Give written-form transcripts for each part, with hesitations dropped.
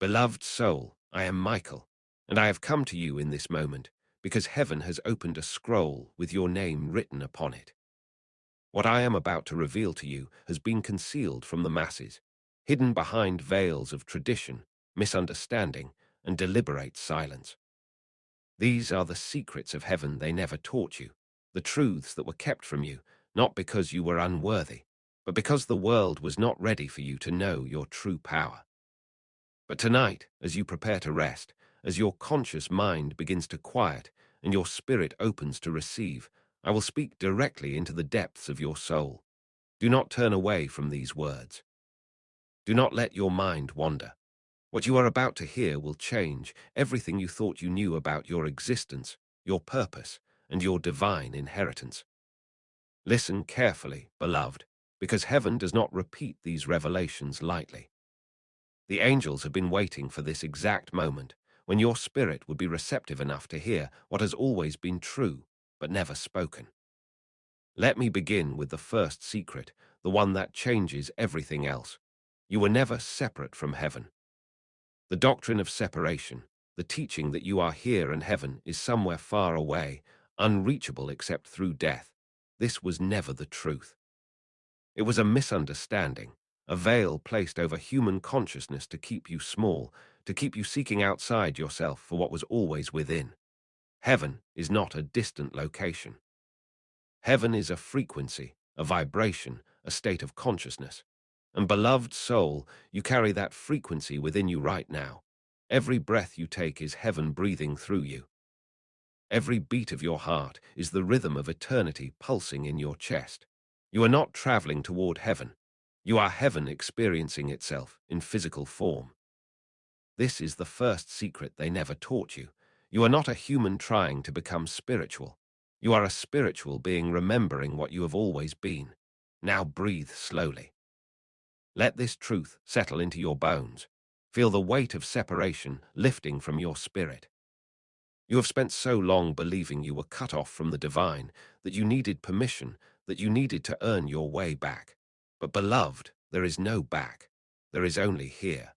Beloved soul, I am Michael, and I have come to you in this moment because heaven has opened a scroll with your name written upon it. What I am about to reveal to you has been concealed from the masses, hidden behind veils of tradition, misunderstanding, and deliberate silence. These are the secrets of heaven they never taught you, the truths that were kept from you, not because you were unworthy, but because the world was not ready for you to know your true power. But tonight, as you prepare to rest, as your conscious mind begins to quiet and your spirit opens to receive, I will speak directly into the depths of your soul. Do not turn away from these words. Do not let your mind wander. What you are about to hear will change everything you thought you knew about your existence, your purpose, and your divine inheritance. Listen carefully, beloved, because heaven does not repeat these revelations lightly. The angels have been waiting for this exact moment when your spirit would be receptive enough to hear what has always been true but never spoken. Let me begin with the first secret, the one that changes everything else. You were never separate from heaven. The doctrine of separation, the teaching that you are here and heaven is somewhere far away, unreachable except through death, this was never the truth. It was a misunderstanding, a veil placed over human consciousness to keep you small, to keep you seeking outside yourself for what was always within. Heaven is not a distant location. Heaven is a frequency, a vibration, a state of consciousness. And beloved soul, you carry that frequency within you right now. Every breath you take is heaven breathing through you. Every beat of your heart is the rhythm of eternity pulsing in your chest. You are not traveling toward heaven. You are heaven experiencing itself in physical form. This is the first secret they never taught you. You are not a human trying to become spiritual. You are a spiritual being remembering what you have always been. Now breathe slowly. Let this truth settle into your bones. Feel the weight of separation lifting from your spirit. You have spent so long believing you were cut off from the divine, that you needed permission, that you needed to earn your way back. But beloved, there is no back. There is only here.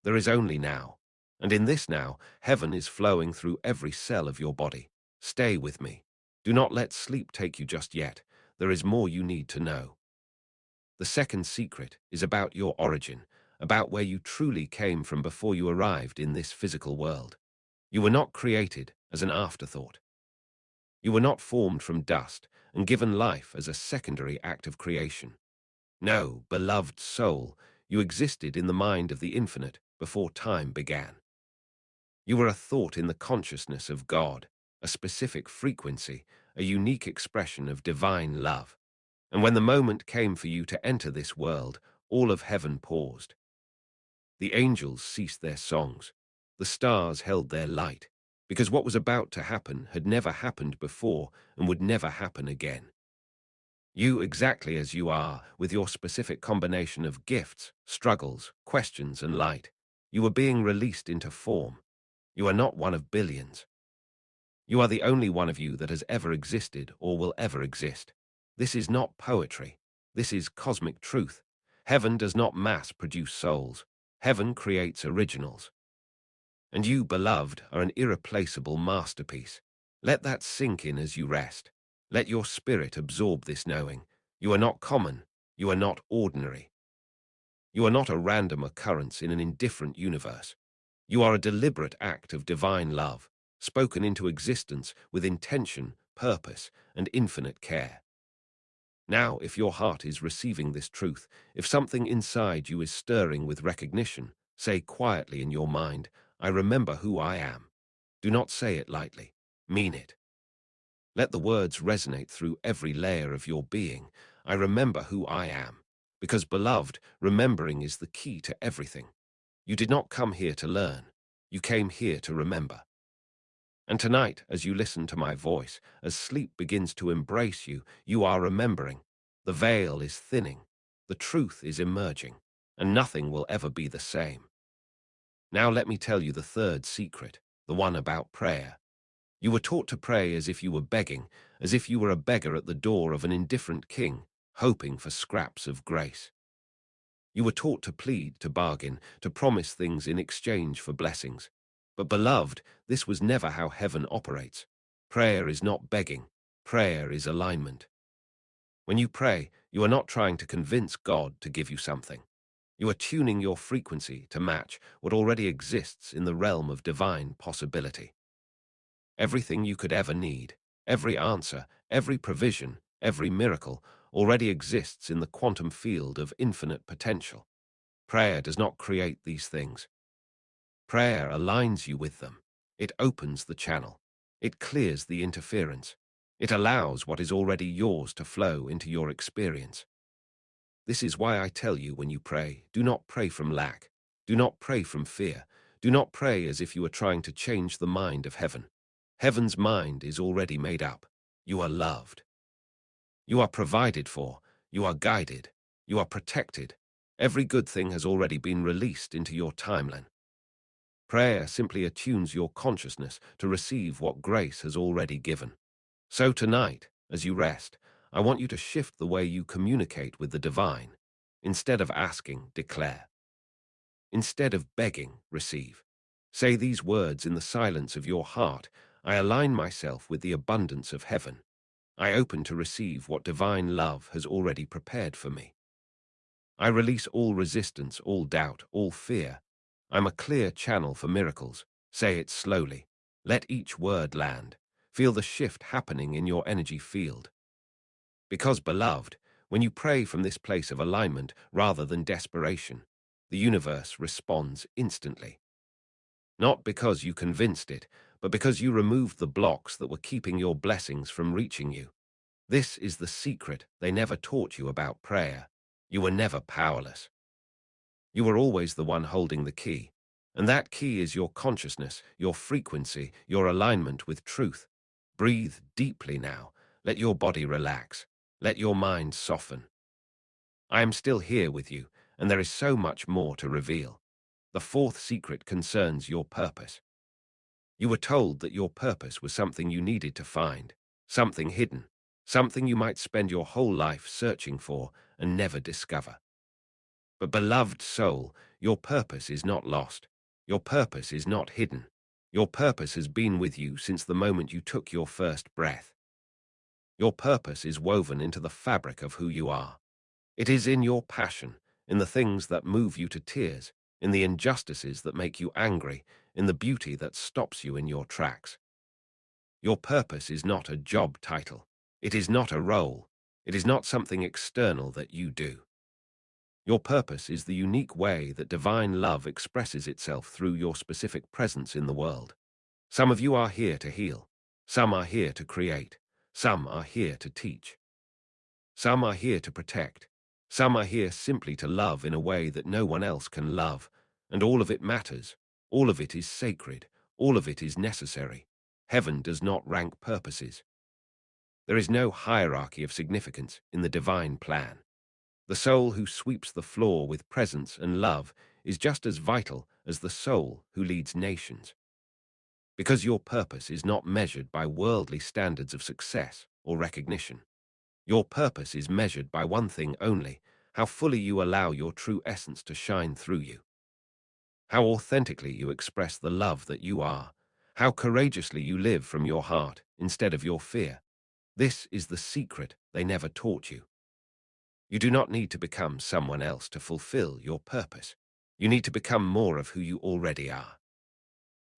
There is only now. And in this now, heaven is flowing through every cell of your body. Stay with me. Do not let sleep take you just yet. There is more you need to know. The second secret is about your origin, about where you truly came from before you arrived in this physical world. You were not created as an afterthought. You were not formed from dust and given life as a secondary act of creation. No, beloved soul, you existed in the mind of the infinite before time began. You were a thought in the consciousness of God, a specific frequency, a unique expression of divine love. And when the moment came for you to enter this world, all of heaven paused. The angels ceased their songs. The stars held their light, because what was about to happen had never happened before and would never happen again. You exactly as you are, with your specific combination of gifts, struggles, questions, and light. You are being released into form. You are not one of billions. You are the only one of you that has ever existed or will ever exist. This is not poetry. This is cosmic truth. Heaven does not mass-produce souls. Heaven creates originals. And you, beloved, are an irreplaceable masterpiece. Let that sink in as you rest. Let your spirit absorb this knowing. You are not common. You are not ordinary. You are not a random occurrence in an indifferent universe. You are a deliberate act of divine love, spoken into existence with intention, purpose, and infinite care. Now, if your heart is receiving this truth, if something inside you is stirring with recognition, say quietly in your mind, I remember who I am. Do not say it lightly. Mean it. Let the words resonate through every layer of your being. I remember who I am. Because, beloved, remembering is the key to everything. You did not come here to learn. You came here to remember. And tonight, as you listen to my voice, as sleep begins to embrace you, you are remembering. The veil is thinning. The truth is emerging. And nothing will ever be the same. Now let me tell you the third secret, the one about prayer. You were taught to pray as if you were begging, as if you were a beggar at the door of an indifferent king, hoping for scraps of grace. You were taught to plead, to bargain, to promise things in exchange for blessings. But beloved, this was never how heaven operates. Prayer is not begging. Prayer is alignment. When you pray, you are not trying to convince God to give you something. You are tuning your frequency to match what already exists in the realm of divine possibility. Everything you could ever need, every answer, every provision, every miracle, already exists in the quantum field of infinite potential. Prayer does not create these things. Prayer aligns you with them. It opens the channel. It clears the interference. It allows what is already yours to flow into your experience. This is why I tell you when you pray, do not pray from lack. Do not pray from fear. Do not pray as if you are trying to change the mind of heaven. Heaven's mind is already made up. You are loved. You are provided for. You are guided. You are protected. Every good thing has already been released into your timeline. Prayer simply attunes your consciousness to receive what grace has already given. So tonight, as you rest, I want you to shift the way you communicate with the divine. Instead of asking, declare. Instead of begging, receive. Say these words in the silence of your heart. I align myself with the abundance of heaven. I open to receive what divine love has already prepared for me. I release all resistance, all doubt, all fear. I'm a clear channel for miracles. Say it slowly. Let each word land. Feel the shift happening in your energy field. Because, beloved, when you pray from this place of alignment rather than desperation, the universe responds instantly. Not because you convinced it, but because you removed the blocks that were keeping your blessings from reaching you. This is the secret they never taught you about prayer. You were never powerless. You were always the one holding the key. And that key is your consciousness, your frequency, your alignment with truth. Breathe deeply now. Let your body relax. Let your mind soften. I am still here with you, and there is so much more to reveal. The fourth secret concerns your purpose. You were told that your purpose was something you needed to find, something hidden, something you might spend your whole life searching for and never discover. But beloved soul, your purpose is not lost. Your purpose is not hidden. Your purpose has been with you since the moment you took your first breath. Your purpose is woven into the fabric of who you are. It is in your passion, in the things that move you to tears, in the injustices that make you angry, in the beauty that stops you in your tracks. Your purpose is not a job title. It is not a role. It is not something external that you do. Your purpose is the unique way that divine love expresses itself through your specific presence in the world. Some of you are here to heal. Some are here to create. Some are here to teach. Some are here to protect. Some are here simply to love in a way that no one else can love. And all of it matters. All of it is sacred. All of it is necessary. Heaven does not rank purposes. There is no hierarchy of significance in the divine plan. The soul who sweeps the floor with presence and love is just as vital as the soul who leads nations. Because your purpose is not measured by worldly standards of success or recognition. Your purpose is measured by one thing only: how fully you allow your true essence to shine through you. How authentically you express the love that you are. How courageously you live from your heart instead of your fear. This is the secret they never taught you. You do not need to become someone else to fulfill your purpose. You need to become more of who you already are.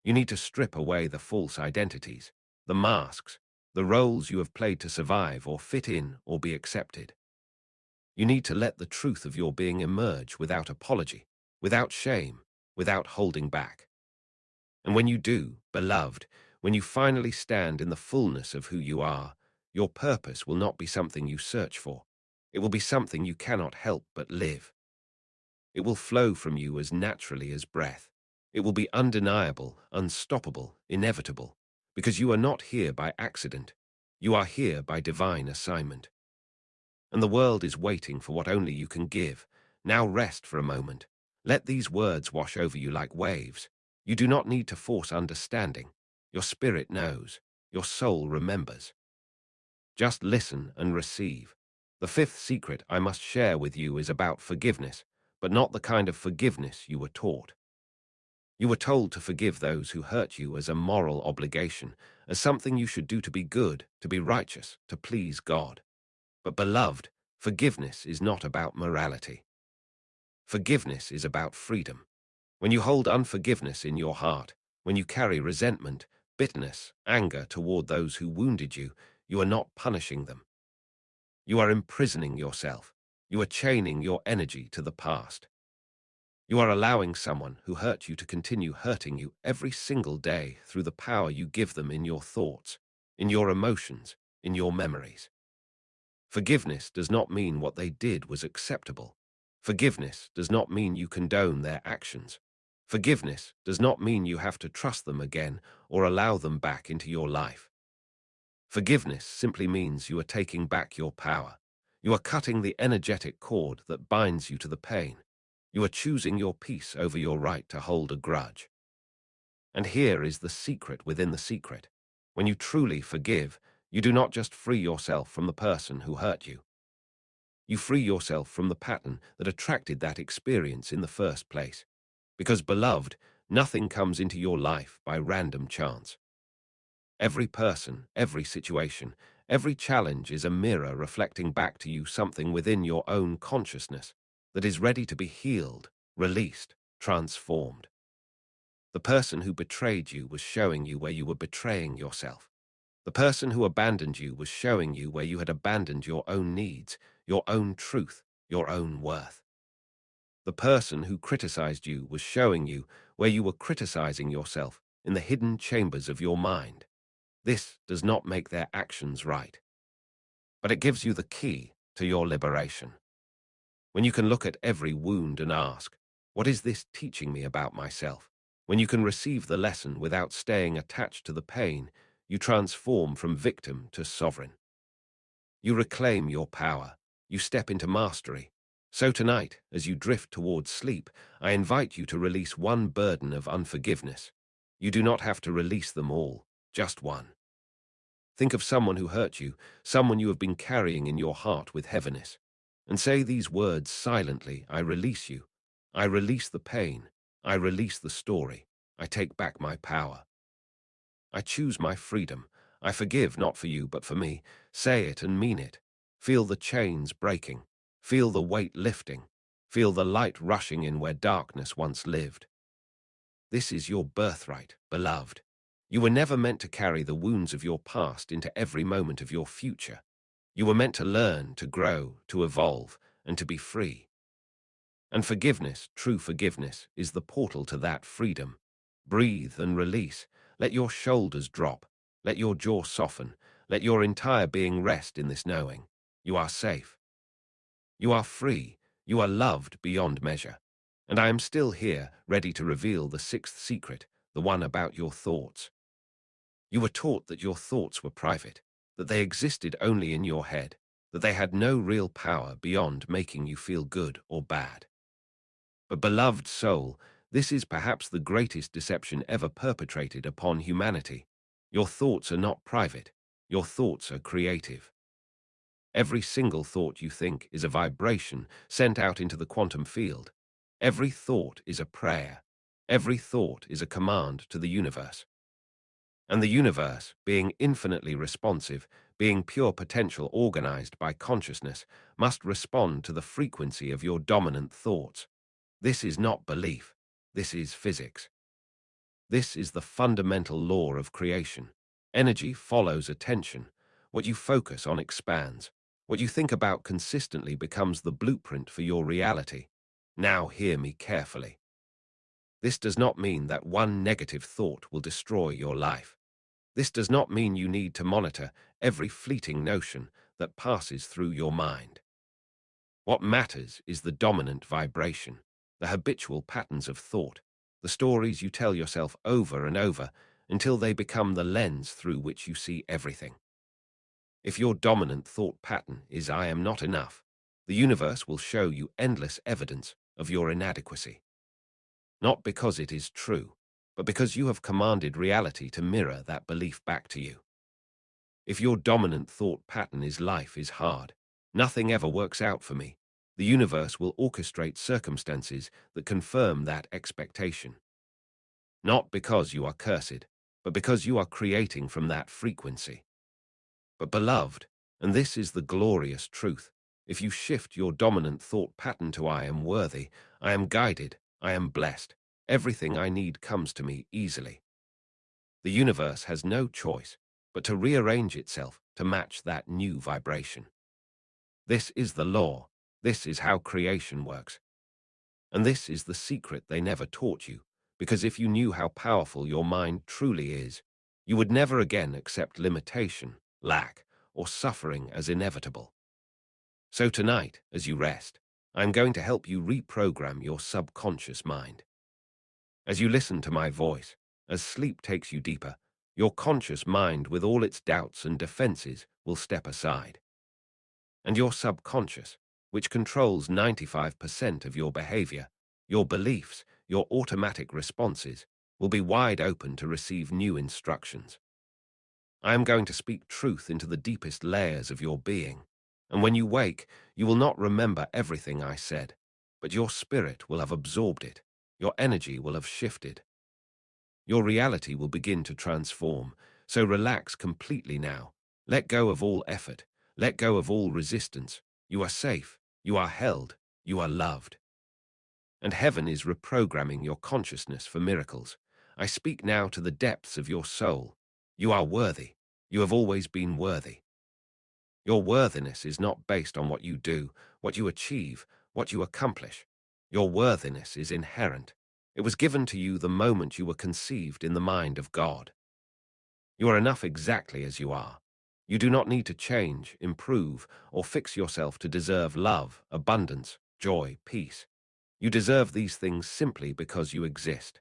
You need to strip away the false identities, the masks, the roles you have played to survive or fit in or be accepted. You need to let the truth of your being emerge without apology, without shame, without holding back. And when you do, beloved, when you finally stand in the fullness of who you are, your purpose will not be something you search for. It will be something you cannot help but live. It will flow from you as naturally as breath. It will be undeniable, unstoppable, inevitable, because you are not here by accident. You are here by divine assignment. And the world is waiting for what only you can give. Now rest for a moment. Let these words wash over you like waves. You do not need to force understanding. Your spirit knows. Your soul remembers. Just listen and receive. The fifth secret I must share with you is about forgiveness, but not the kind of forgiveness you were taught. You were told to forgive those who hurt you as a moral obligation, as something you should do to be good, to be righteous, to please God. But beloved, forgiveness is not about morality. Forgiveness is about freedom. When you hold unforgiveness in your heart, when you carry resentment, bitterness, anger toward those who wounded you, you are not punishing them. You are imprisoning yourself. You are chaining your energy to the past. You are allowing someone who hurt you to continue hurting you every single day through the power you give them in your thoughts, in your emotions, in your memories. Forgiveness does not mean what they did was acceptable. Forgiveness does not mean you condone their actions. Forgiveness does not mean you have to trust them again or allow them back into your life. Forgiveness simply means you are taking back your power. You are cutting the energetic cord that binds you to the pain. You are choosing your peace over your right to hold a grudge. And here is the secret within the secret. When you truly forgive, you do not just free yourself from the person who hurt you. You free yourself from the pattern that attracted that experience in the first place. Because, beloved, nothing comes into your life by random chance. Every person, every situation, every challenge is a mirror reflecting back to you something within your own consciousness that is ready to be healed, released, transformed. The person who betrayed you was showing you where you were betraying yourself. The person who abandoned you was showing you where you had abandoned your own needs, your own truth, your own worth. The person who criticized you was showing you where you were criticizing yourself in the hidden chambers of your mind. This does not make their actions right, but it gives you the key to your liberation. When you can look at every wound and ask, what is this teaching me about myself? When you can receive the lesson without staying attached to the pain, you transform from victim to sovereign. You reclaim your power. You step into mastery. So tonight, as you drift towards sleep, I invite you to release one burden of unforgiveness. You do not have to release them all, just one. Think of someone who hurt you, someone you have been carrying in your heart with heaviness, and say these words silently. I release you. I release the pain. I release the story. I take back my power. I choose my freedom. I forgive not for you but for me. Say it and mean it. Feel the chains breaking. Feel the weight lifting. Feel the light rushing in where darkness once lived. This is your birthright, beloved. You were never meant to carry the wounds of your past into every moment of your future. You were meant to learn, to grow, to evolve, and to be free. And forgiveness, true forgiveness, is the portal to that freedom. Breathe and release. Let your shoulders drop. Let your jaw soften. Let your entire being rest in this knowing. You are safe. You are free. You are loved beyond measure. And I am still here, ready to reveal the sixth secret, the one about your thoughts. You were taught that your thoughts were private, that they existed only in your head, that they had no real power beyond making you feel good or bad. But beloved soul, this is perhaps the greatest deception ever perpetrated upon humanity. Your thoughts are not private. Your thoughts are creative. Every single thought you think is a vibration sent out into the quantum field. Every thought is a prayer. Every thought is a command to the universe. And the universe, being infinitely responsive, being pure potential organized by consciousness, must respond to the frequency of your dominant thoughts. This is not belief. This is physics. This is the fundamental law of creation. Energy follows attention. What you focus on expands. What you think about consistently becomes the blueprint for your reality. Now hear me carefully. This does not mean that one negative thought will destroy your life. This does not mean you need to monitor every fleeting notion that passes through your mind. What matters is the dominant vibration, the habitual patterns of thought, the stories you tell yourself over and over until they become the lens through which you see everything. If your dominant thought pattern is "I am not enough," the universe will show you endless evidence of your inadequacy. Not because it is true, but because you have commanded reality to mirror that belief back to you. If your dominant thought pattern is "life is hard, nothing ever works out for me, The universe will orchestrate circumstances that confirm that expectation. Not because you are cursed, but because you are creating from that frequency. But beloved, and this is the glorious truth, if you shift your dominant thought pattern to I am worthy, I am guided, I am blessed, everything I need comes to me easily. The universe has no choice but to rearrange itself to match that new vibration. This is the law. This is how creation works. And this is the secret they never taught you, because if you knew how powerful your mind truly is, you would never again accept limitation, lack, or suffering as inevitable. So tonight, as you rest, I'm going to help you reprogram your subconscious mind. As you listen to my voice, as sleep takes you deeper, your conscious mind with all its doubts and defenses will step aside. And your subconscious, which controls 95% of your behavior, your beliefs, your automatic responses, will be wide open to receive new instructions. I am going to speak truth into the deepest layers of your being, and when you wake, you will not remember everything I said, but your spirit will have absorbed it, your energy will have shifted. Your reality will begin to transform, so relax completely now. Let go of all effort, let go of all resistance. You are safe, you are held, you are loved. And heaven is reprogramming your consciousness for miracles. I speak now to the depths of your soul. You are worthy. You have always been worthy. Your worthiness is not based on what you do, what you achieve, what you accomplish. Your worthiness is inherent. It was given to you the moment you were conceived in the mind of God. You are enough exactly as you are. You do not need to change, improve, or fix yourself to deserve love, abundance, joy, peace. You deserve these things simply because you exist.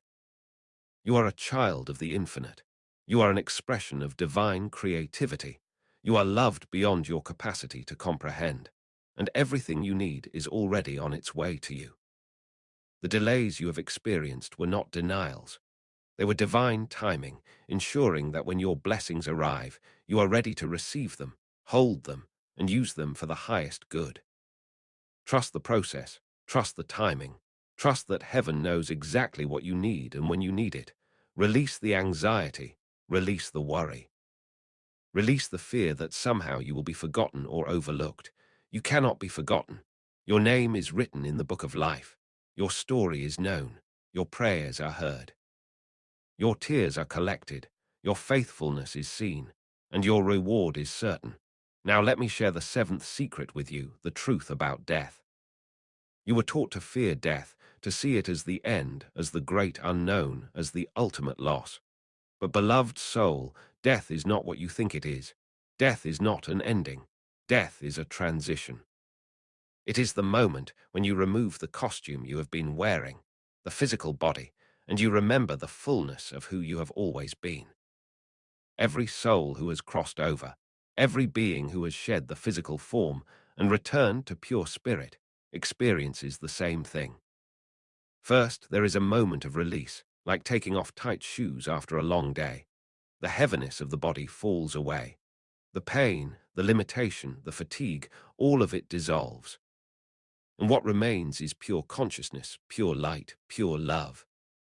You are a child of the infinite. You are an expression of divine creativity. You are loved beyond your capacity to comprehend, and everything you need is already on its way to you. The delays you have experienced were not denials. They were divine timing, ensuring that when your blessings arrive, you are ready to receive them, hold them, and use them for the highest good. Trust the process, trust the timing, trust that heaven knows exactly what you need and when you need it. Release the anxiety, release the worry. Release the fear that somehow you will be forgotten or overlooked. You cannot be forgotten. Your name is written in the book of life. Your story is known. Your prayers are heard. Your tears are collected. Your faithfulness is seen. And your reward is certain. Now let me share the seventh secret with you, the truth about death. You were taught to fear death, to see it as the end, as the great unknown, as the ultimate loss. But beloved soul, death is not what you think it is. Death is not an ending. Death is a transition. It is the moment when you remove the costume you have been wearing, the physical body, and you remember the fullness of who you have always been. Every soul who has crossed over, every being who has shed the physical form and returned to pure spirit, experiences the same thing. First, there is a moment of release, like taking off tight shoes after a long day. The heaviness of the body falls away. The pain, the limitation, the fatigue, all of it dissolves. And what remains is pure consciousness, pure light, pure love.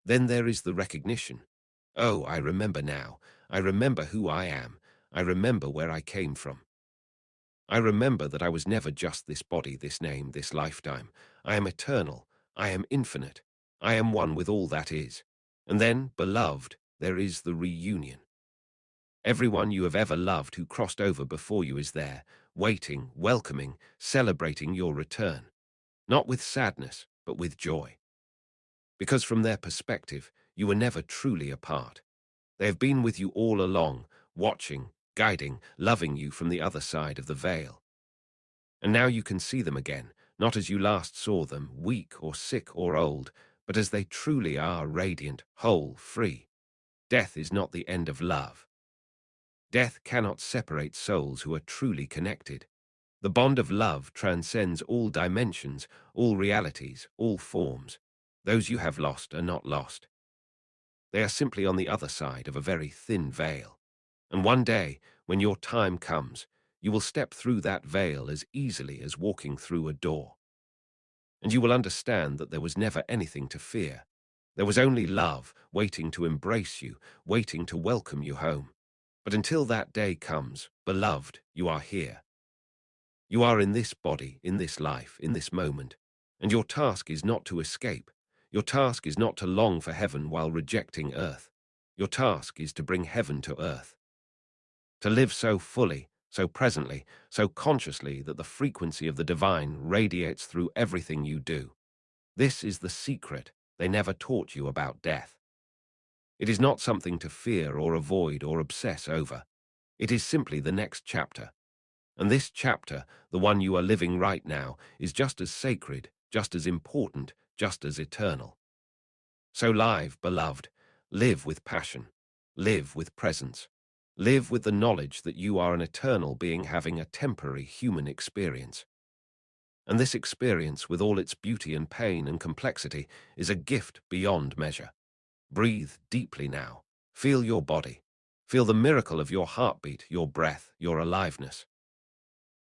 Then there is the recognition. Oh, I remember now. I remember who I am. I remember where I came from. I remember that I was never just this body, this name, this lifetime. I am eternal. I am infinite. I am one with all that is. And then, beloved, there is the reunion. Everyone you have ever loved who crossed over before you is there, waiting, welcoming, celebrating your return. Not with sadness, but with joy. Because from their perspective, you were never truly apart. They have been with you all along, watching, guiding, loving you from the other side of the veil. And now you can see them again, not as you last saw them, weak or sick or old, but as they truly are, radiant, whole, free. Death is not the end of love. Death cannot separate souls who are truly connected. The bond of love transcends all dimensions, all realities, all forms. Those you have lost are not lost. They are simply on the other side of a very thin veil. And one day, when your time comes, you will step through that veil as easily as walking through a door. and you will understand that there was never anything to fear. There was only love, waiting to embrace you, waiting to welcome you home. But until that day comes, beloved, you are here. You are in this body, in this life, in this moment, and your task is not to escape. Your task is not to long for heaven while rejecting earth. Your task is to bring heaven to earth. To live so fully, so presently, so consciously that the frequency of the divine radiates through everything you do. This is the secret they never taught you about death. It is not something to fear or avoid or obsess over. It is simply the next chapter. And this chapter, the one you are living right now, is just as sacred, just as important, just as eternal. So live, beloved, live with passion, live with presence, live with the knowledge that you are an eternal being having a temporary human experience. And this experience, with all its beauty and pain and complexity, is a gift beyond measure. Breathe deeply now. Feel your body. Feel the miracle of your heartbeat, your breath, your aliveness.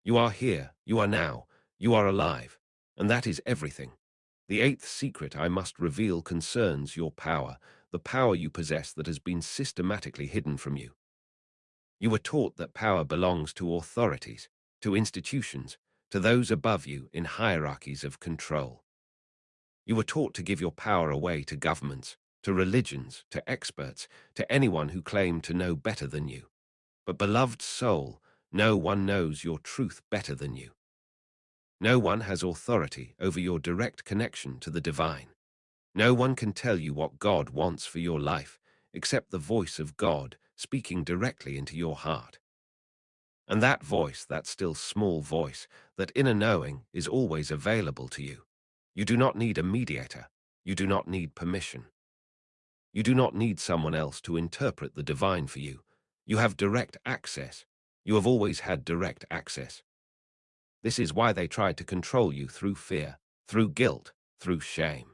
You are here, you are now, you are alive, and that is everything. The eighth secret I must reveal concerns your power, the power you possess that has been systematically hidden from you. You were taught that power belongs to authorities, to institutions, to those above you in hierarchies of control. You were taught to give your power away to governments, to religions, to experts, to anyone who claimed to know better than you. But beloved soul, no one knows your truth better than you. No one has authority over your direct connection to the divine. No one can tell you what God wants for your life, except the voice of God speaking directly into your heart. And that voice, that still small voice, that inner knowing, is always available to you. You do not need a mediator. You do not need permission. You do not need someone else to interpret the divine for you. You have direct access. You have always had direct access. This is why they tried to control you through fear, through guilt, through shame.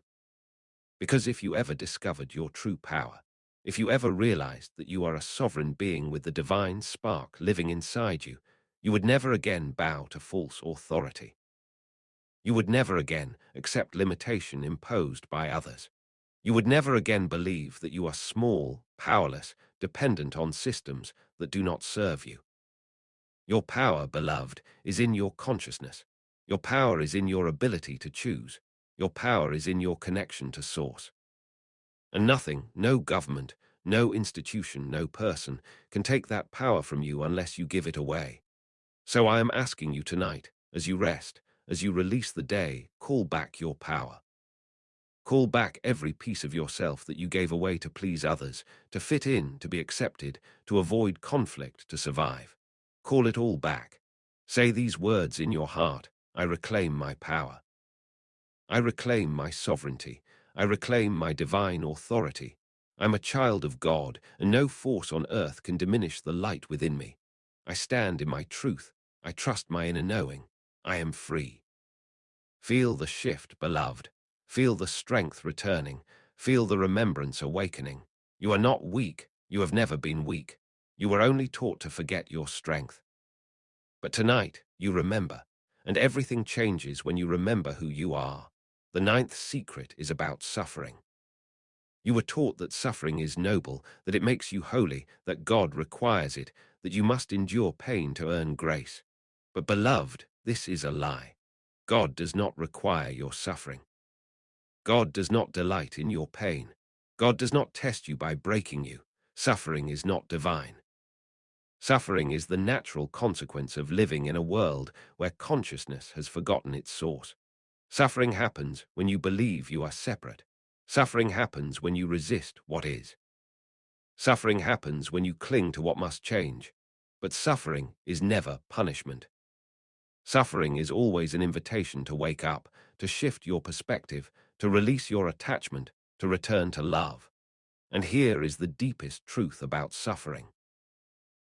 Because if you ever discovered your true power, if you ever realized that you are a sovereign being with the divine spark living inside you, you would never again bow to false authority. You would never again accept limitation imposed by others. You would never again believe that you are small, powerless, dependent on systems that do not serve you. Your power, beloved, is in your consciousness. Your power is in your ability to choose. Your power is in your connection to Source. And nothing, no government, no institution, no person, can take that power from you unless you give it away. So I am asking you tonight, as you rest, as you release the day, call back your power. Call back every piece of yourself that you gave away to please others, to fit in, to be accepted, to avoid conflict, to survive. Call it all back. Say these words in your heart: I reclaim my power. I reclaim my sovereignty. I reclaim my divine authority. I'm a child of God, and no force on earth can diminish the light within me. I stand in my truth. I trust my inner knowing. I am free. Feel the shift, beloved. Feel the strength returning. Feel the remembrance awakening. You are not weak. You have never been weak. You were only taught to forget your strength. But tonight, you remember, and everything changes when you remember who you are. The ninth secret is about suffering. You were taught that suffering is noble, that it makes you holy, that God requires it, that you must endure pain to earn grace. But beloved, this is a lie. God does not require your suffering. God does not delight in your pain. God does not test you by breaking you. Suffering is not divine. Suffering is the natural consequence of living in a world where consciousness has forgotten its source. Suffering happens when you believe you are separate. Suffering happens when you resist what is. Suffering happens when you cling to what must change. But suffering is never punishment. Suffering is always an invitation to wake up, to shift your perspective, to release your attachment, to return to love. And here is the deepest truth about suffering.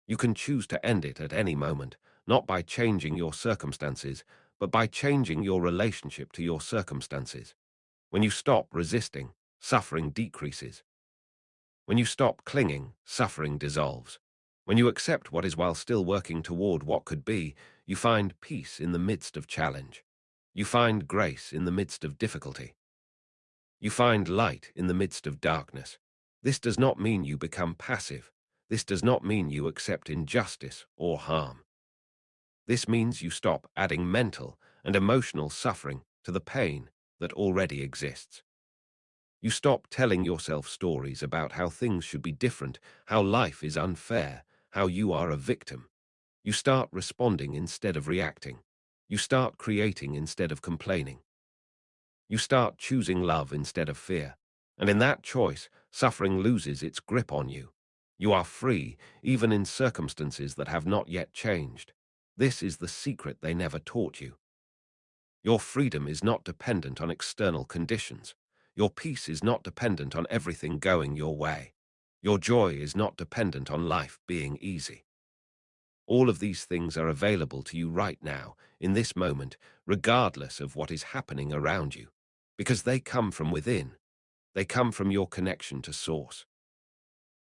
You can choose to end it at any moment, not by changing your circumstances, but by changing your relationship to your circumstances. When you stop resisting, suffering decreases. When you stop clinging, suffering dissolves. When you accept what is while still working toward what could be, you find peace in the midst of challenge. You find grace in the midst of difficulty. You find light in the midst of darkness. This does not mean you become passive. This does not mean you accept injustice or harm. This means you stop adding mental and emotional suffering to the pain that already exists. You stop telling yourself stories about how things should be different, how life is unfair, how you are a victim. You start responding instead of reacting. You start creating instead of complaining. You start choosing love instead of fear. And in that choice, suffering loses its grip on you. You are free, even in circumstances that have not yet changed. This is the secret they never taught you. Your freedom is not dependent on external conditions. Your peace is not dependent on everything going your way. Your joy is not dependent on life being easy. All of these things are available to you right now, in this moment, regardless of what is happening around you, because they come from within. They come from your connection to Source.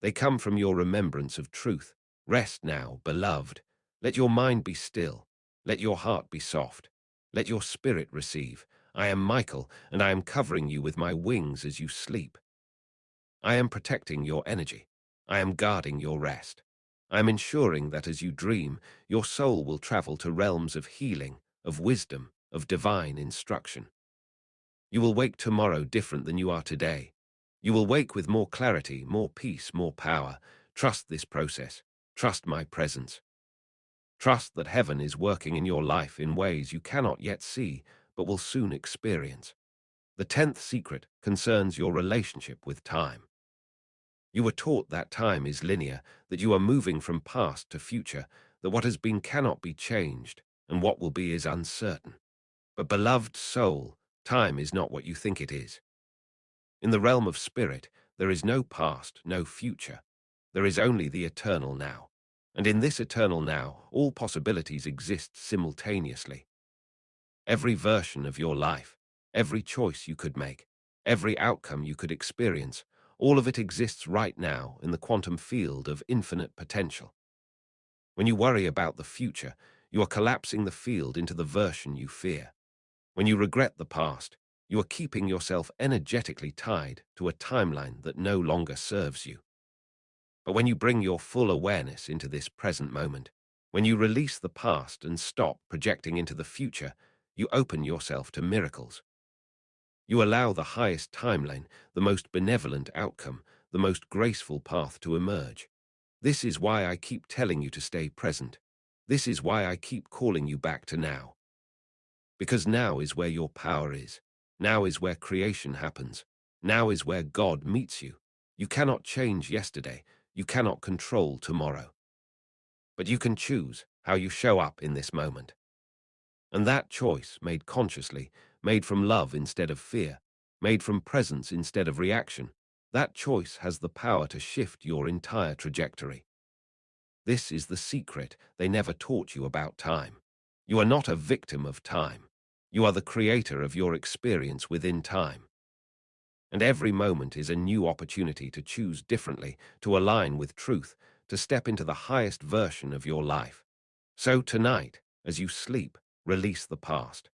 They come from your remembrance of truth. Rest now, beloved. Let your mind be still. Let your heart be soft. Let your spirit receive. I am Michael, and I am covering you with my wings as you sleep. I am protecting your energy. I am guarding your rest. I am ensuring that as you dream, your soul will travel to realms of healing, of wisdom, of divine instruction. You will wake tomorrow different than you are today. You will wake with more clarity, more peace, more power. Trust this process. Trust my presence. Trust that heaven is working in your life in ways you cannot yet see, but will soon experience. The 10th secret concerns your relationship with time. You were taught that time is linear, that you are moving from past to future, that what has been cannot be changed, and what will be is uncertain. But beloved soul, time is not what you think it is. In the realm of spirit, there is no past, no future. There is only the eternal now. And in this eternal now, all possibilities exist simultaneously. Every version of your life, every choice you could make, every outcome you could experience, all of it exists right now in the quantum field of infinite potential. When you worry about the future, you are collapsing the field into the version you fear. When you regret the past, you are keeping yourself energetically tied to a timeline that no longer serves you. But when you bring your full awareness into this present moment, when you release the past and stop projecting into the future, you open yourself to miracles. You allow the highest timeline, the most benevolent outcome, the most graceful path to emerge. This is why I keep telling you to stay present. This is why I keep calling you back to now. Because now is where your power is. Now is where creation happens. Now is where God meets you. You cannot change yesterday. You cannot control tomorrow. But you can choose how you show up in this moment. And that choice, made consciously, made from love instead of fear, made from presence instead of reaction, that choice has the power to shift your entire trajectory. This is the secret they never taught you about time. You are not a victim of time. You are the creator of your experience within time. And every moment is a new opportunity to choose differently, to align with truth, to step into the highest version of your life. So tonight, as you sleep, release the past.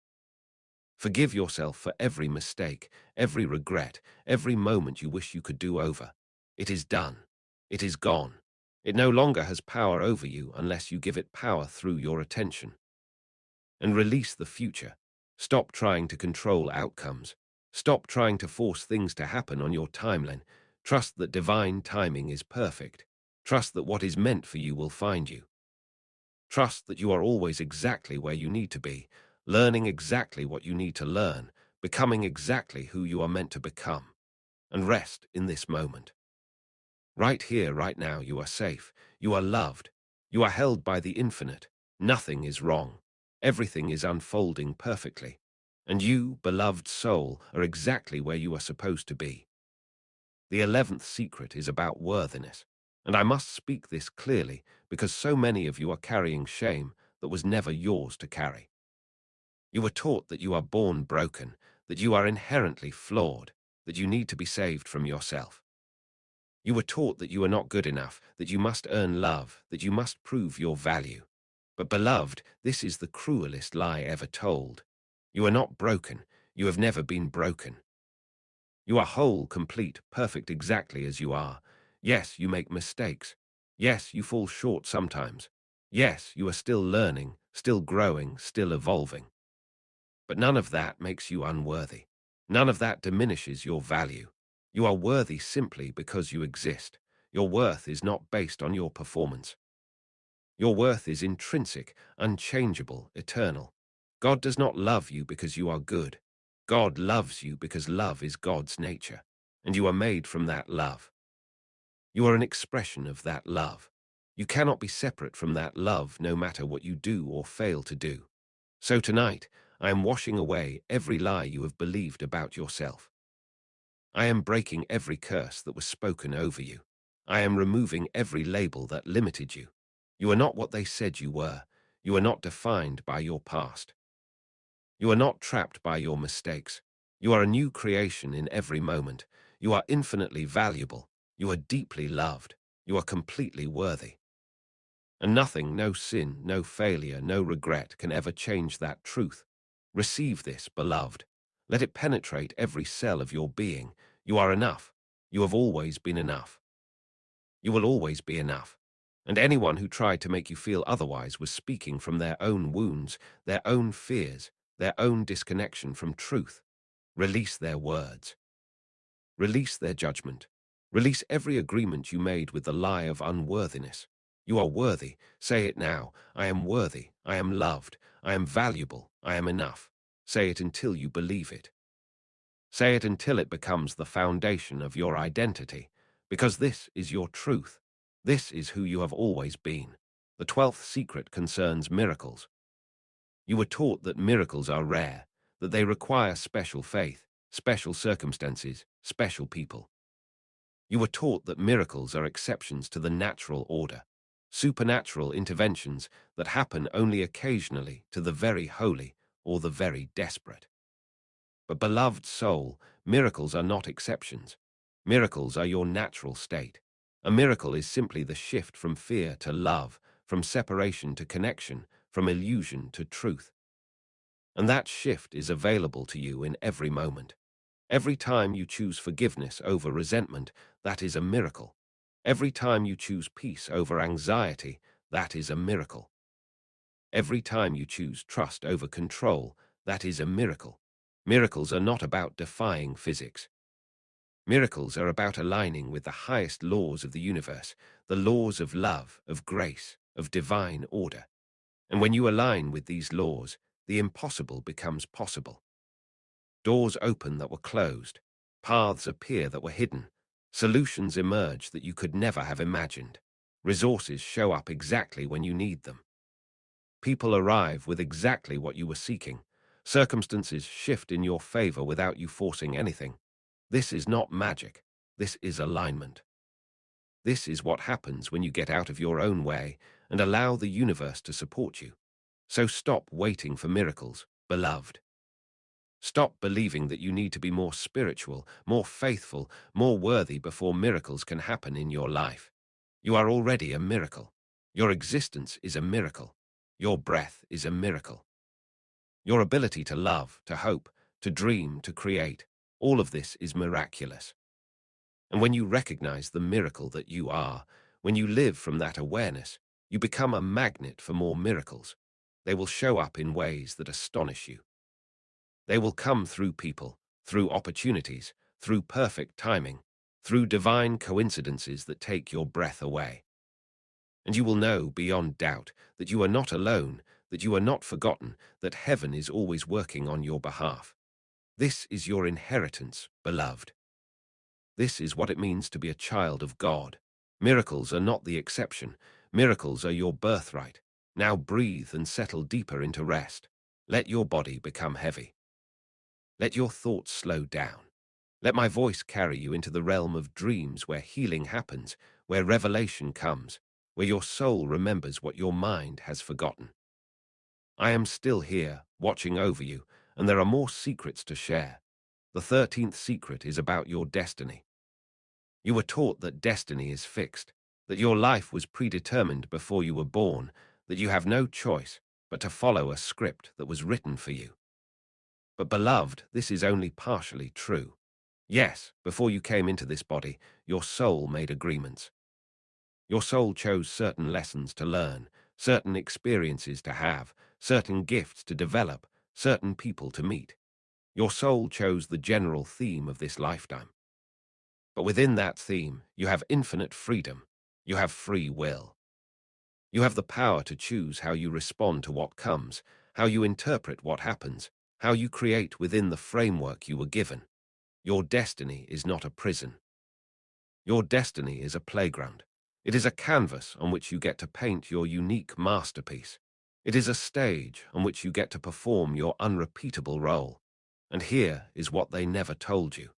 Forgive yourself for every mistake, every regret, every moment you wish you could do over. It is done. It is gone. It no longer has power over you unless you give it power through your attention. And release the future. Stop trying to control outcomes. Stop trying to force things to happen on your timeline. Trust that divine timing is perfect. Trust that what is meant for you will find you. Trust that you are always exactly where you need to be, learning exactly what you need to learn, becoming exactly who you are meant to become. And rest in this moment. Right here, right now, you are safe. You are loved. You are held by the infinite. Nothing is wrong. Everything is unfolding perfectly. And you, beloved soul, are exactly where you are supposed to be. The 11th secret is about worthiness. And I must speak this clearly because so many of you are carrying shame that was never yours to carry. You were taught that you are born broken, that you are inherently flawed, that you need to be saved from yourself. You were taught that you are not good enough, that you must earn love, that you must prove your value. But beloved, this is the cruelest lie ever told. You are not broken. You have never been broken. You are whole, complete, perfect exactly as you are. Yes, you make mistakes. Yes, you fall short sometimes. Yes, you are still learning, still growing, still evolving. But none of that makes you unworthy. None of that diminishes your value. You are worthy simply because you exist. Your worth is not based on your performance. Your worth is intrinsic, unchangeable, eternal. God does not love you because you are good. God loves you because love is God's nature, and you are made from that love. You are an expression of that love. You cannot be separate from that love no matter what you do or fail to do. So tonight, I am washing away every lie you have believed about yourself. I am breaking every curse that was spoken over you. I am removing every label that limited you. You are not what they said you were. You are not defined by your past. You are not trapped by your mistakes. You are a new creation in every moment. You are infinitely valuable. You are deeply loved. You are completely worthy. And nothing, no sin, no failure, no regret can ever change that truth. Receive this, beloved. Let it penetrate every cell of your being. You are enough. You have always been enough. You will always be enough. And anyone who tried to make you feel otherwise was speaking from their own wounds, their own fears, their own disconnection from truth. Release their words. Release their judgment. Release every agreement you made with the lie of unworthiness. You are worthy. Say it now. I am worthy. I am loved. I am valuable. I am enough. Say it until you believe it. Say it until it becomes the foundation of your identity, because this is your truth. This is who you have always been. The 12th secret concerns miracles. You were taught that miracles are rare, that they require special faith, special circumstances, special people. You were taught that miracles are exceptions to the natural order, supernatural interventions that happen only occasionally to the very holy or the very desperate. But beloved soul, miracles are not exceptions. Miracles are your natural state. A miracle is simply the shift from fear to love, from separation to connection, from illusion to truth. And that shift is available to you in every moment. Every time you choose forgiveness over resentment, that is a miracle. Every time you choose peace over anxiety, that is a miracle. Every time you choose trust over control, that is a miracle. Miracles are not about defying physics. Miracles are about aligning with the highest laws of the universe, the laws of love, of grace, of divine order. And when you align with these laws, the impossible becomes possible. Doors open that were closed, paths appear that were hidden, solutions emerge that you could never have imagined. Resources show up exactly when you need them. People arrive with exactly what you were seeking. Circumstances shift in your favor without you forcing anything. This is not magic. This is alignment. This is what happens when you get out of your own way and allow the universe to support you. So stop waiting for miracles, beloved. Stop believing that you need to be more spiritual, more faithful, more worthy before miracles can happen in your life. You are already a miracle. Your existence is a miracle. Your breath is a miracle. Your ability to love, to hope, to dream, to create, all of this is miraculous. And when you recognize the miracle that you are, when you live from that awareness, you become a magnet for more miracles. They will show up in ways that astonish you. They will come through people, through opportunities, through perfect timing, through divine coincidences that take your breath away. And you will know beyond doubt that you are not alone, that you are not forgotten, that heaven is always working on your behalf. This is your inheritance, beloved. This is what it means to be a child of God. Miracles are not the exception. Miracles are your birthright. Now breathe and settle deeper into rest. Let your body become heavy. Let your thoughts slow down. Let my voice carry you into the realm of dreams where healing happens, where revelation comes, where your soul remembers what your mind has forgotten. I am still here, watching over you, and there are more secrets to share. The 13th secret is about your destiny. You were taught that destiny is fixed, that your life was predetermined before you were born, that you have no choice but to follow a script that was written for you. But beloved, this is only partially true. Yes, before you came into this body, your soul made agreements. Your soul chose certain lessons to learn, certain experiences to have, certain gifts to develop, certain people to meet. Your soul chose the general theme of this lifetime. But within that theme, you have infinite freedom. You have free will. You have the power to choose how you respond to what comes, how you interpret what happens, how you create within the framework you were given. Your destiny is not a prison. Your destiny is a playground. It is a canvas on which you get to paint your unique masterpiece. It is a stage on which you get to perform your unrepeatable role. And here is what they never told you.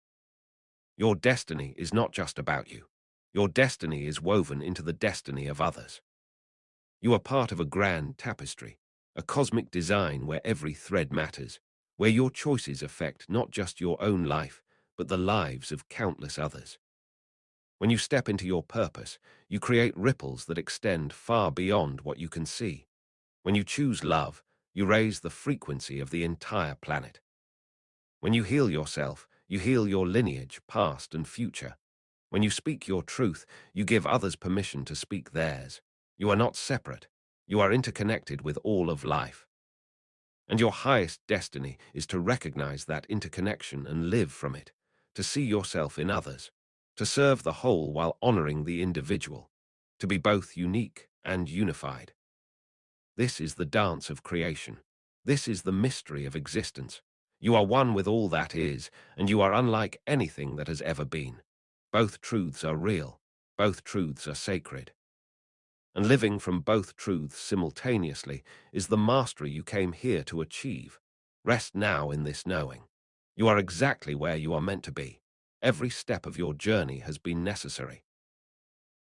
Your destiny is not just about you. Your destiny is woven into the destiny of others. You are part of a grand tapestry, a cosmic design where every thread matters, where your choices affect not just your own life, but the lives of countless others. When you step into your purpose, you create ripples that extend far beyond what you can see. When you choose love, you raise the frequency of the entire planet. When you heal yourself, you heal your lineage, past and future. When you speak your truth, you give others permission to speak theirs. You are not separate. You are interconnected with all of life. And your highest destiny is to recognize that interconnection and live from it, to see yourself in others, to serve the whole while honoring the individual, to be both unique and unified. This is the dance of creation. This is the mystery of existence. You are one with all that is, and you are unlike anything that has ever been. Both truths are real. Both truths are sacred. And living from both truths simultaneously is the mastery you came here to achieve. Rest now in this knowing. You are exactly where you are meant to be. Every step of your journey has been necessary.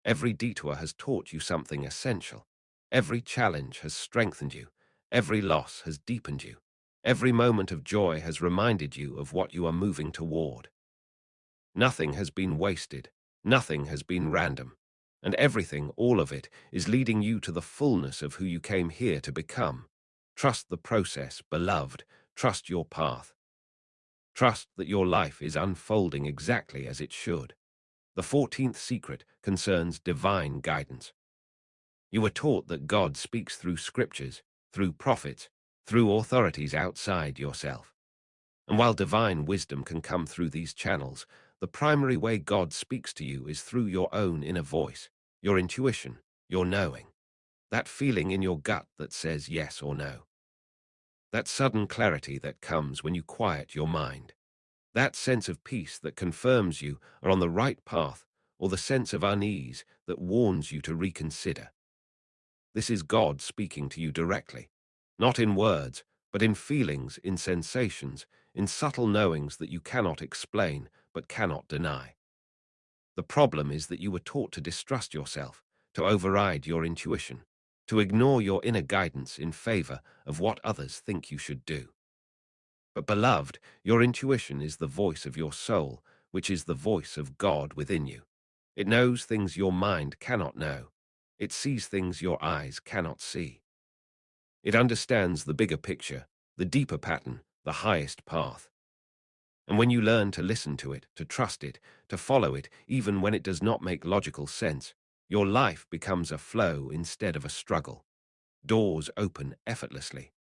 Every detour has taught you something essential. Every challenge has strengthened you. Every loss has deepened you. Every moment of joy has reminded you of what you are moving toward. Nothing has been wasted. Nothing has been random. And everything, all of it, is leading you to the fullness of who you came here to become. Trust the process, beloved. Trust your path. Trust that your life is unfolding exactly as it should. The 14th secret concerns divine guidance. You were taught that God speaks through scriptures, through prophets, through authorities outside yourself. And while divine wisdom can come through these channels, the primary way God speaks to you is through your own inner voice, your intuition, your knowing. That feeling in your gut that says yes or no. That sudden clarity that comes when you quiet your mind. That sense of peace that confirms you are on the right path, or the sense of unease that warns you to reconsider. This is God speaking to you directly, not in words, but in feelings, in sensations, in subtle knowings that you cannot explain but cannot deny. The problem is that you were taught to distrust yourself, to override your intuition, to ignore your inner guidance in favor of what others think you should do. But beloved, your intuition is the voice of your soul, which is the voice of God within you. It knows things your mind cannot know. It sees things your eyes cannot see. It understands the bigger picture, the deeper pattern, the highest path. And when you learn to listen to it, to trust it, to follow it, even when it does not make logical sense, your life becomes a flow instead of a struggle. Doors open effortlessly.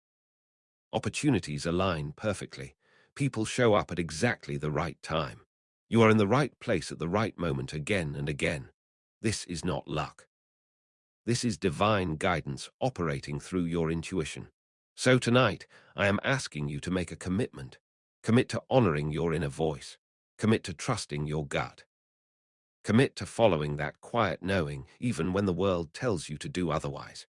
Opportunities align perfectly. People show up at exactly the right time. You are in the right place at the right moment again and again. This is not luck. This is divine guidance operating through your intuition. So tonight, I am asking you to make a commitment. Commit to honoring your inner voice. Commit to trusting your gut. Commit to following that quiet knowing even when the world tells you to do otherwise.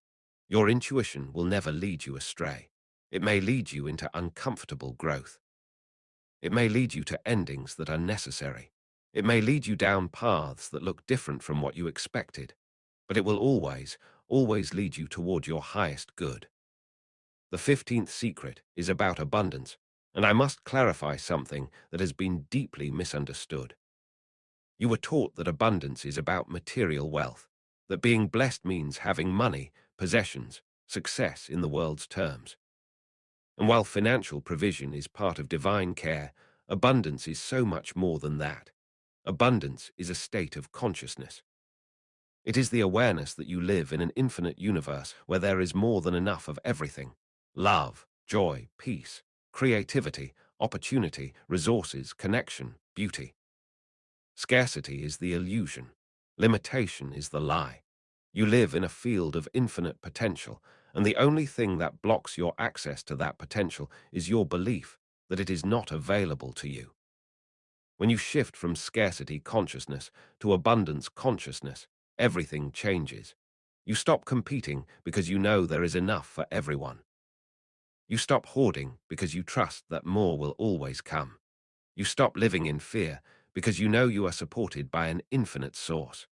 Your intuition will never lead you astray. It may lead you into uncomfortable growth. It may lead you to endings that are necessary. It may lead you down paths that look different from what you expected. But it will always, always lead you toward your highest good. The 15th secret is about abundance, and I must clarify something that has been deeply misunderstood. You were taught that abundance is about material wealth, that being blessed means having money, possessions, success in the world's terms. And while financial provision is part of divine care, abundance is so much more than that. Abundance is a state of consciousness. It is the awareness that you live in an infinite universe where there is more than enough of everything: love, joy, peace, creativity, opportunity, resources, connection, beauty. Scarcity is the illusion. Limitation is the lie. You live in a field of infinite potential, and the only thing that blocks your access to that potential is your belief that it is not available to you. When you shift from scarcity consciousness to abundance consciousness, everything changes. You stop competing because you know there is enough for everyone. You stop hoarding because you trust that more will always come. You stop living in fear because you know you are supported by an infinite source.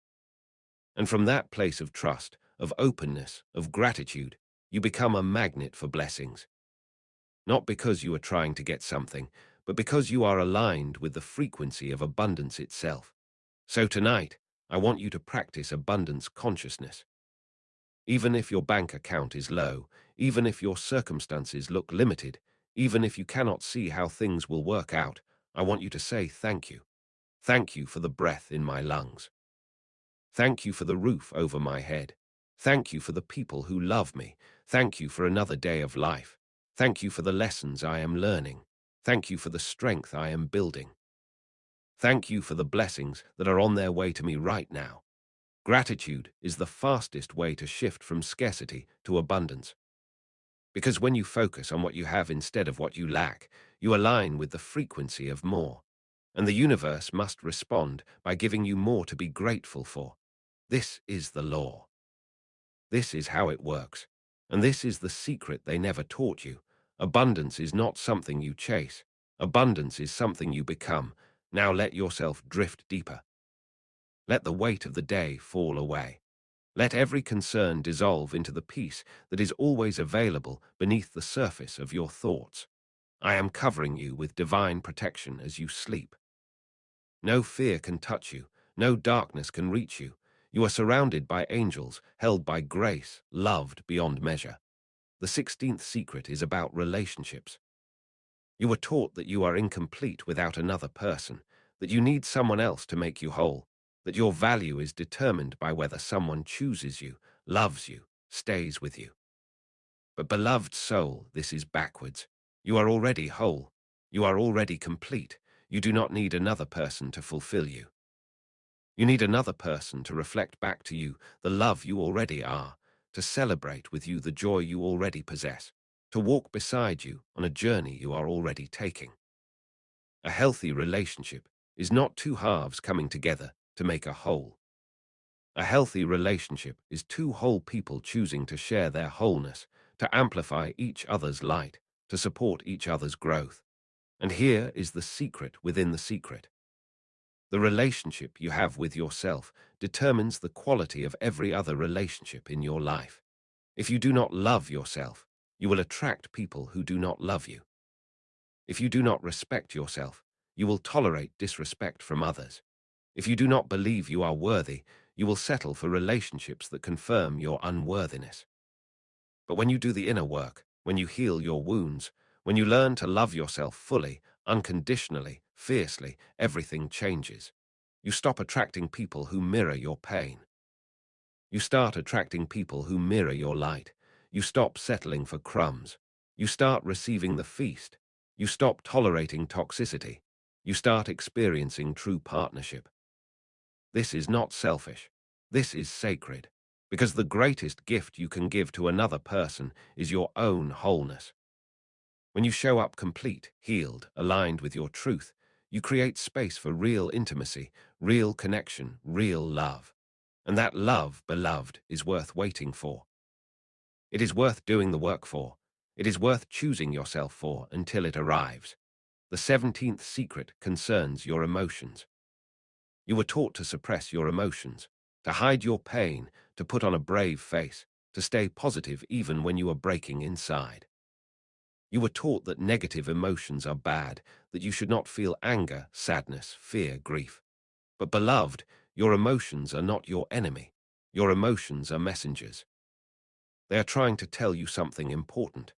And from that place of trust, of openness, of gratitude, you become a magnet for blessings. Not because you are trying to get something, but because you are aligned with the frequency of abundance itself. So tonight, I want you to practice abundance consciousness. Even if your bank account is low, even if your circumstances look limited, even if you cannot see how things will work out, I want you to say thank you. Thank you for the breath in my lungs. Thank you for the roof over my head. Thank you for the people who love me. Thank you for another day of life. Thank you for the lessons I am learning. Thank you for the strength I am building. Thank you for the blessings that are on their way to me right now. Gratitude is the fastest way to shift from scarcity to abundance. Because when you focus on what you have instead of what you lack, you align with the frequency of more. And the universe must respond by giving you more to be grateful for. This is the law. This is how it works. And this is the secret they never taught you. Abundance is not something you chase. Abundance is something you become. Now let yourself drift deeper. Let the weight of the day fall away. Let every concern dissolve into the peace that is always available beneath the surface of your thoughts. I am covering you with divine protection as you sleep. No fear can touch you. No darkness can reach you. You are surrounded by angels, held by grace, loved beyond measure. The 16th secret is about relationships. You were taught that you are incomplete without another person, that you need someone else to make you whole, that your value is determined by whether someone chooses you, loves you, stays with you. But beloved soul, this is backwards. You are already whole. You are already complete. You do not need another person to fulfill you. You need another person to reflect back to you the love you already are, to celebrate with you the joy you already possess, to walk beside you on a journey you are already taking. A healthy relationship is not two halves coming together to make a whole. A healthy relationship is two whole people choosing to share their wholeness, to amplify each other's light, to support each other's growth. And here is the secret within the secret. The relationship you have with yourself determines the quality of every other relationship in your life. If you do not love yourself, you will attract people who do not love you. If you do not respect yourself, you will tolerate disrespect from others. If you do not believe you are worthy, you will settle for relationships that confirm your unworthiness. But when you do the inner work, when you heal your wounds, when you learn to love yourself fully, unconditionally, fiercely, everything changes. You stop attracting people who mirror your pain. You start attracting people who mirror your light. You stop settling for crumbs. You start receiving the feast. You stop tolerating toxicity. You start experiencing true partnership. This is not selfish. This is sacred. Because the greatest gift you can give to another person is your own wholeness. When you show up complete, healed, aligned with your truth, you create space for real intimacy, real connection, real love. And that love, beloved, is worth waiting for. It is worth doing the work for. It is worth choosing yourself for until it arrives. The 17th secret concerns your emotions. You were taught to suppress your emotions, to hide your pain, to put on a brave face, to stay positive even when you are breaking inside. You were taught that negative emotions are bad, that you should not feel anger, sadness, fear, grief. But beloved, your emotions are not your enemy. Your emotions are messengers. They are trying to tell you something important.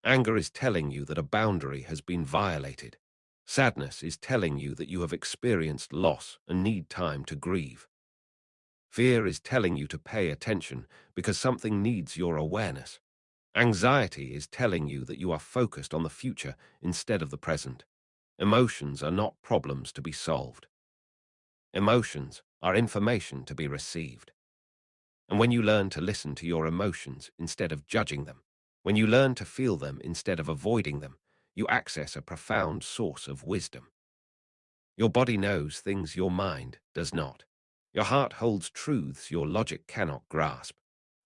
Anger is telling you that a boundary has been violated. Sadness is telling you that you have experienced loss and need time to grieve. Fear is telling you to pay attention because something needs your awareness. Anxiety is telling you that you are focused on the future instead of the present. Emotions are not problems to be solved. Emotions are information to be received. And when you learn to listen to your emotions instead of judging them, when you learn to feel them instead of avoiding them, you access a profound source of wisdom. Your body knows things your mind does not. Your heart holds truths your logic cannot grasp.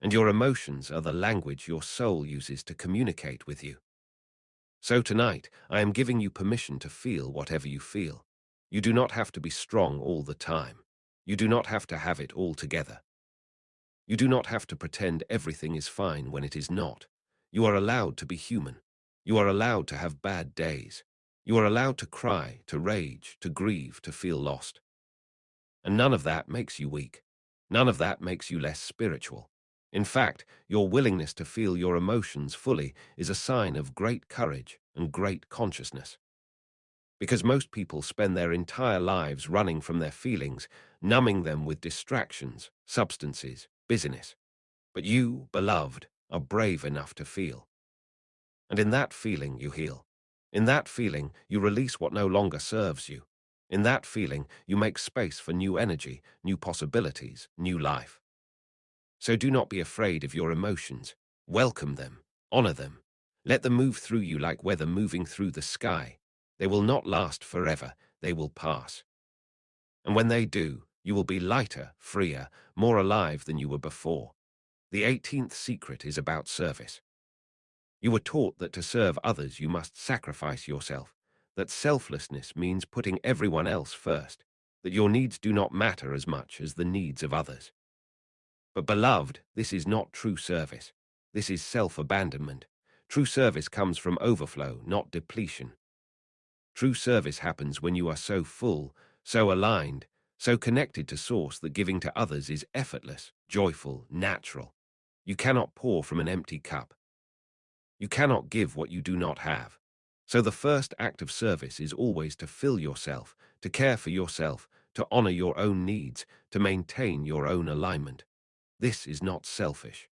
And your emotions are the language your soul uses to communicate with you. So tonight, I am giving you permission to feel whatever you feel. You do not have to be strong all the time. You do not have to have it all together. You do not have to pretend everything is fine when it is not. You are allowed to be human. You are allowed to have bad days. You are allowed to cry, to rage, to grieve, to feel lost. And none of that makes you weak. None of that makes you less spiritual. In fact, your willingness to feel your emotions fully is a sign of great courage and great consciousness. Because most people spend their entire lives running from their feelings, numbing them with distractions, substances, busyness. But you, beloved, are brave enough to feel. And in that feeling you heal. In that feeling you release what no longer serves you. In that feeling you make space for new energy, new possibilities, new life. So do not be afraid of your emotions. Welcome them, honor them. Let them move through you like weather moving through the sky. They will not last forever, they will pass. And when they do, you will be lighter, freer, more alive than you were before. The 18th secret is about service. You were taught that to serve others you must sacrifice yourself, that selflessness means putting everyone else first, that your needs do not matter as much as the needs of others. But beloved, this is not true service. This is self-abandonment. True service comes from overflow, not depletion. True service happens when you are so full, so aligned, so connected to Source that giving to others is effortless, joyful, natural. You cannot pour from an empty cup. You cannot give what you do not have. So the first act of service is always to fill yourself, to care for yourself, to honor your own needs, to maintain your own alignment. This is not selfish.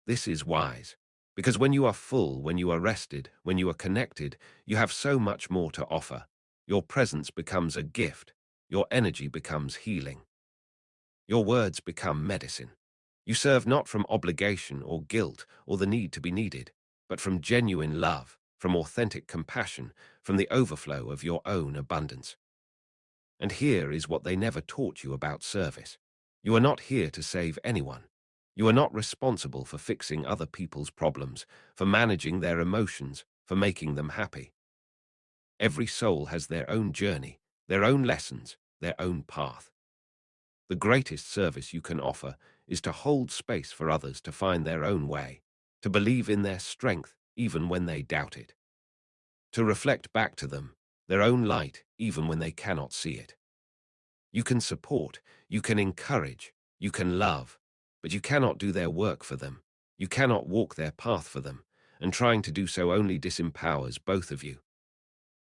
This is wise. Because when you are full, when you are rested, when you are connected, you have so much more to offer. Your presence becomes a gift. Your energy becomes healing. Your words become medicine. You serve not from obligation or guilt or the need to be needed, but from genuine love, from authentic compassion, from the overflow of your own abundance. And here is what they never taught you about service. You are not here to save anyone. You are not responsible for fixing other people's problems, for managing their emotions, for making them happy. Every soul has their own journey, their own lessons, their own path. The greatest service you can offer is to hold space for others to find their own way, to believe in their strength even when they doubt it, to reflect back to them their own light even when they cannot see it. You can support, you can encourage, you can love, but you cannot do their work for them. You cannot walk their path for them, and trying to do so only disempowers both of you.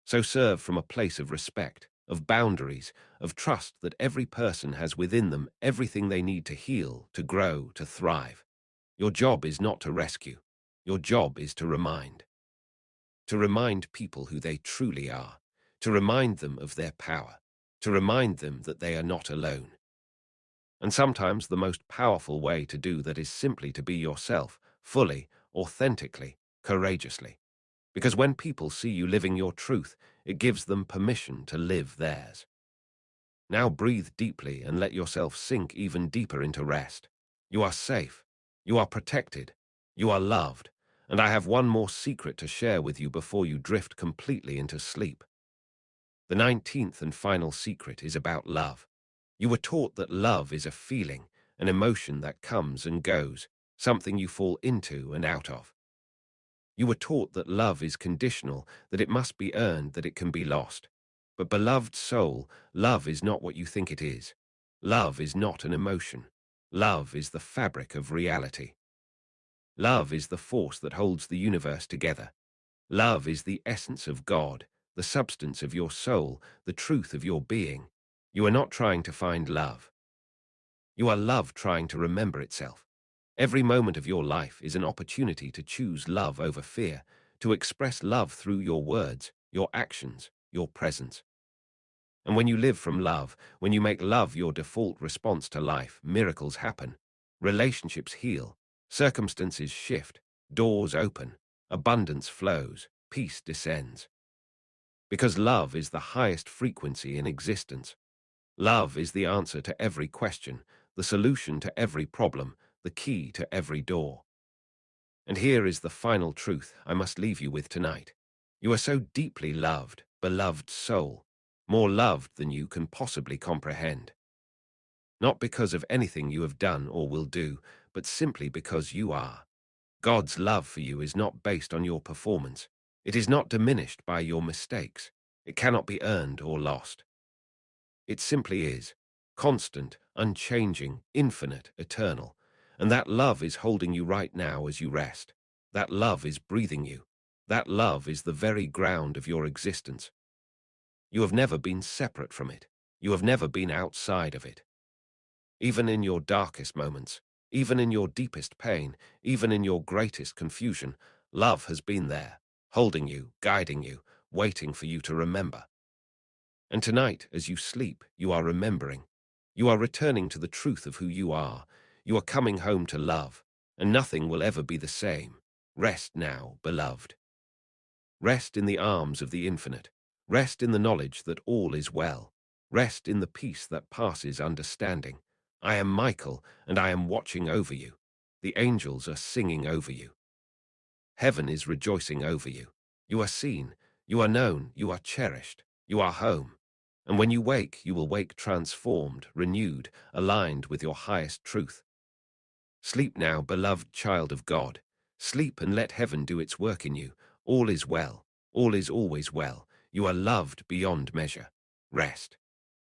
So serve from a place of respect, of boundaries, of trust that every person has within them everything they need to heal, to grow, to thrive. Your job is not to rescue. Your job is to remind. To remind people who they truly are. To remind them of their power. To remind them that they are not alone. And sometimes the most powerful way to do that is simply to be yourself, fully, authentically, courageously. Because when people see you living your truth, it gives them permission to live theirs. Now breathe deeply and let yourself sink even deeper into rest. You are safe. You are protected. You are loved. And I have one more secret to share with you before you drift completely into sleep. The 19th and final secret is about love. You were taught that love is a feeling, an emotion that comes and goes, something you fall into and out of. You were taught that love is conditional, that it must be earned, that it can be lost. But beloved soul, love is not what you think it is. Love is not an emotion. Love is the fabric of reality. Love is the force that holds the universe together. Love is the essence of God, the substance of your soul, the truth of your being. You are not trying to find love. You are love trying to remember itself. Every moment of your life is an opportunity to choose love over fear, to express love through your words, your actions, your presence. And when you live from love, when you make love your default response to life, miracles happen. Relationships heal, circumstances shift, doors open, abundance flows, peace descends. Because love is the highest frequency in existence. Love is the answer to every question, the solution to every problem, the key to every door. And here is the final truth I must leave you with tonight. You are so deeply loved, beloved soul, more loved than you can possibly comprehend. Not because of anything you have done or will do, but simply because you are. God's love for you is not based on your performance. It is not diminished by your mistakes. It cannot be earned or lost. It simply is, constant, unchanging, infinite, eternal. And that love is holding you right now as you rest. That love is breathing you. That love is the very ground of your existence. You have never been separate from it. You have never been outside of it. Even in your darkest moments, even in your deepest pain, even in your greatest confusion, love has been there, holding you, guiding you, waiting for you to remember. And tonight, as you sleep, you are remembering. You are returning to the truth of who you are. You are coming home to love, and nothing will ever be the same. Rest now, beloved. Rest in the arms of the infinite. Rest in the knowledge that all is well. Rest in the peace that passes understanding. I am Michael, and I am watching over you. The angels are singing over you. Heaven is rejoicing over you. You are seen, you are known, you are cherished, you are home. And when you wake, you will wake transformed, renewed, aligned with your highest truth. Sleep now, beloved child of God. Sleep and let heaven do its work in you. All is well. All is always well. You are loved beyond measure. Rest.